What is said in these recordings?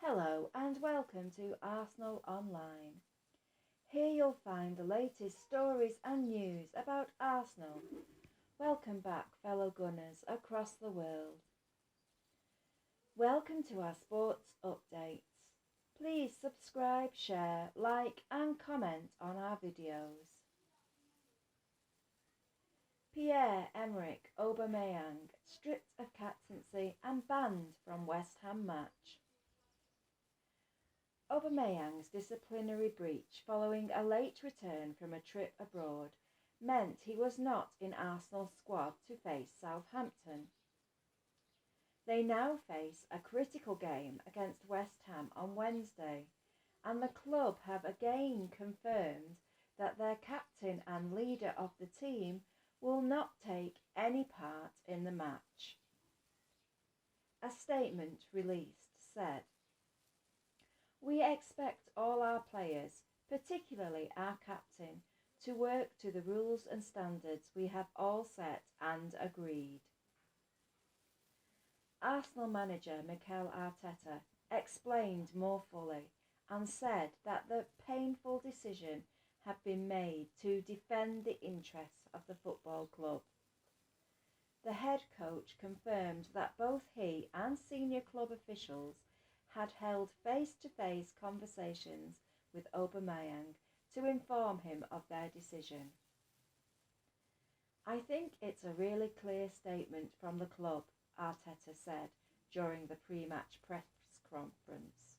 Hello and welcome to Arsenal Online. Here you'll find the latest stories and news about Arsenal. Welcome back, fellow Gunners across the world. Welcome to our sports updates. Please subscribe, share, like and comment on our videos. Pierre Aubameyang stripped of captaincy and banned from West Ham match. Aubameyang's disciplinary breach following a late return from a trip abroad meant he was not in Arsenal's squad to face Southampton. They now face a critical game against West Ham on Wednesday, and the club have again confirmed that their captain and leader of the team will not take any part in the match. A statement released said, "We expect all our players, particularly our captain, to work to the rules and standards we have all set and agreed." Arsenal manager Mikel Arteta explained more fully and said that the painful decision had been made to defend the interests of the football club. The head coach confirmed that both he and senior club officials had held face-to-face conversations with Aubameyang to inform him of their decision. "I think it's a really clear statement from the club," Arteta said during the pre-match press conference.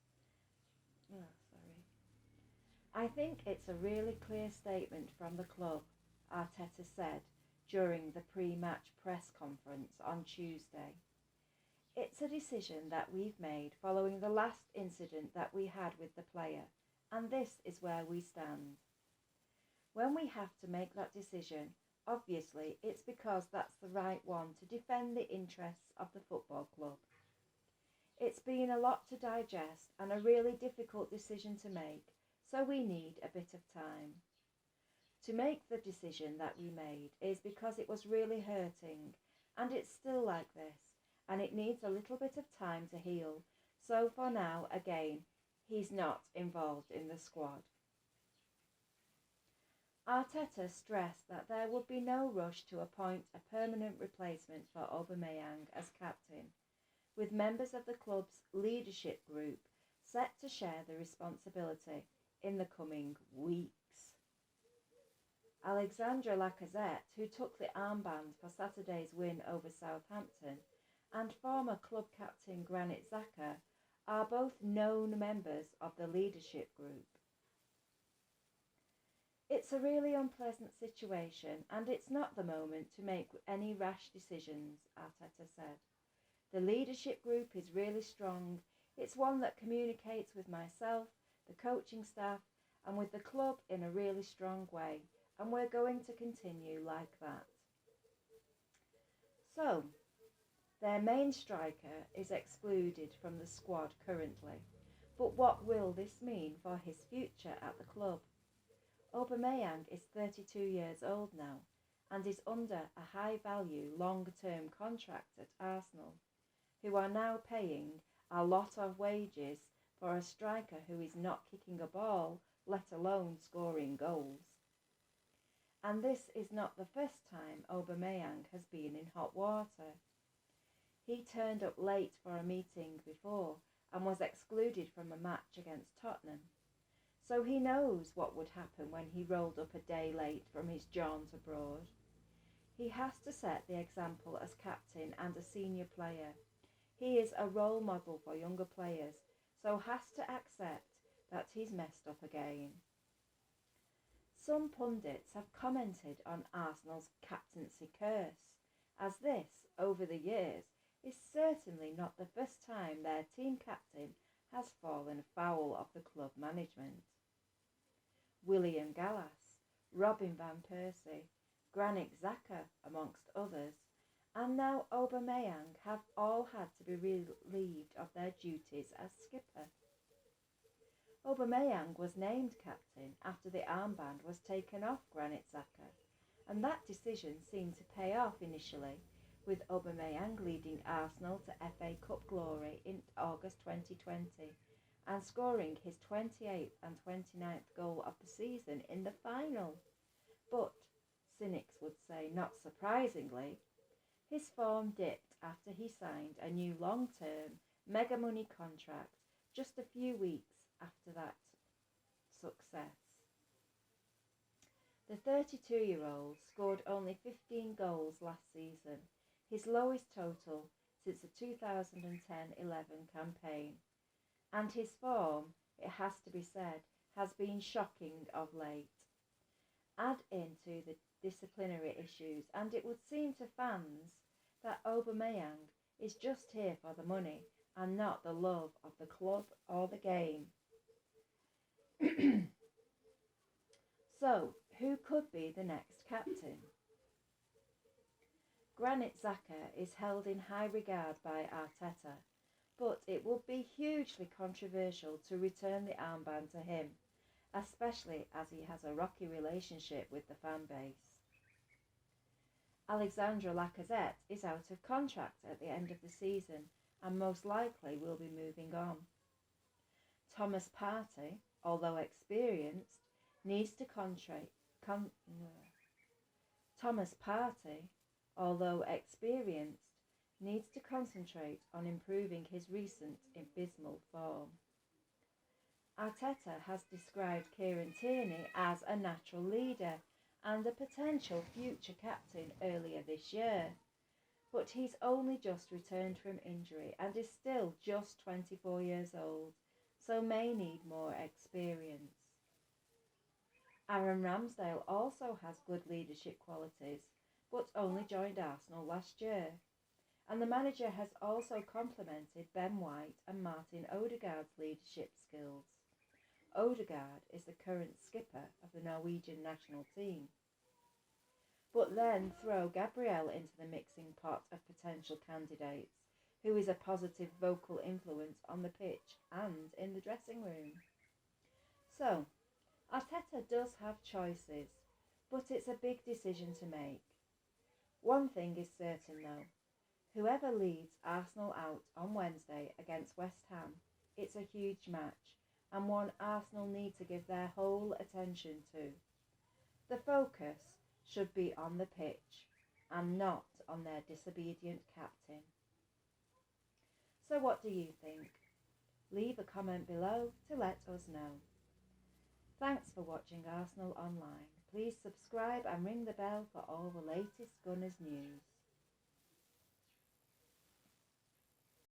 "I think it's a really clear statement from the club," Arteta said during the pre-match press conference on Tuesday. "It's a decision that we've made following the last incident that we had with the player, and this is where we stand. When we have to make that decision, obviously it's because that's the right one to defend the interests of the football club. It's been a lot to digest and a really difficult decision to make, so we need a bit of time. To make the decision that we made is because it was really hurting, and it's still like this, and it needs a little bit of time to heal, so for now, again, he's not involved in the squad." Arteta stressed that there would be no rush to appoint a permanent replacement for Aubameyang as captain, with members of the club's leadership group set to share the responsibility in the coming weeks. Alexandre Lacazette, who took the armband for Saturday's win over Southampton, and former club captain Granit Xhaka are both known members of the leadership group. "It's a really unpleasant situation and it's not the moment to make any rash decisions," Arteta said. "The leadership group is really strong. It's one that communicates with myself, the coaching staff and with the club in a really strong way, and we're going to continue like that." So, their main striker is excluded from the squad currently, but what will this mean for his future at the club? Aubameyang is 32 years old now and is under a high-value long-term contract at Arsenal, who are now paying a lot of wages for a striker who is not kicking a ball, let alone scoring goals. And this is not the first time Aubameyang has been in hot water. He turned up late for a meeting before and was excluded from a match against Tottenham. So he knows what would happen when he rolled up a day late from his jaunt abroad. He has to set the example as captain and a senior player. He is a role model for younger players, so has to accept that he's messed up again. Some pundits have commented on Arsenal's captaincy curse, as this, over the years, is certainly not the first time their team captain has fallen foul of the club management. William Gallas, Robin van Persie, Granit Xhaka, amongst others, and now Aubameyang have all had to be relieved of their duties as skipper. Aubameyang was named captain after the armband was taken off Granit Xhaka, and that decision seemed to pay off initially, with Aubameyang leading Arsenal to FA Cup glory in August 2020 and scoring his 28th and 29th goal of the season in the final. But, cynics would say, not surprisingly, his form dipped after he signed a new long-term, mega-money contract just a few weeks after that success. The 32-year-old scored only 15 goals last season, his lowest total since the 2010-11 campaign, and his form, it has to be said, has been shocking of late. Add into the disciplinary issues and it would seem to fans that Aubameyang is just here for the money and not the love of the club or the game. So, who could be the next captain? Granit Xhaka is held in high regard by Arteta, but it would be hugely controversial to return the armband to him, especially as he has a rocky relationship with the fan base. Alexandre Lacazette is out of contract at the end of the season and most likely will be moving on. Thomas Partey, although experienced, needs to concentrate on improving his recent abysmal form. Arteta has described Kieran Tierney as a natural leader and a potential future captain earlier this year, but he's only just returned from injury and is still just 24 years old, so may need more experience. Aaron Ramsdale also has good leadership qualities, but only joined Arsenal last year, and the manager has also complimented Ben White and Martin Odegaard's leadership skills. Odegaard is the current skipper of the Norwegian national team. But then throw Gabriel into the mixing pot of potential candidates, who is a positive vocal influence on the pitch and in the dressing room. So, Arteta does have choices, but it's a big decision to make. One thing is certain though, whoever leads Arsenal out on Wednesday against West Ham, it's a huge match and one Arsenal need to give their whole attention to. The focus should be on the pitch and not on their disobedient captain. So what do you think? Leave a comment below to let us know. Thanks for watching Arsenal Online. Please subscribe and ring the bell for all the latest Gunners news.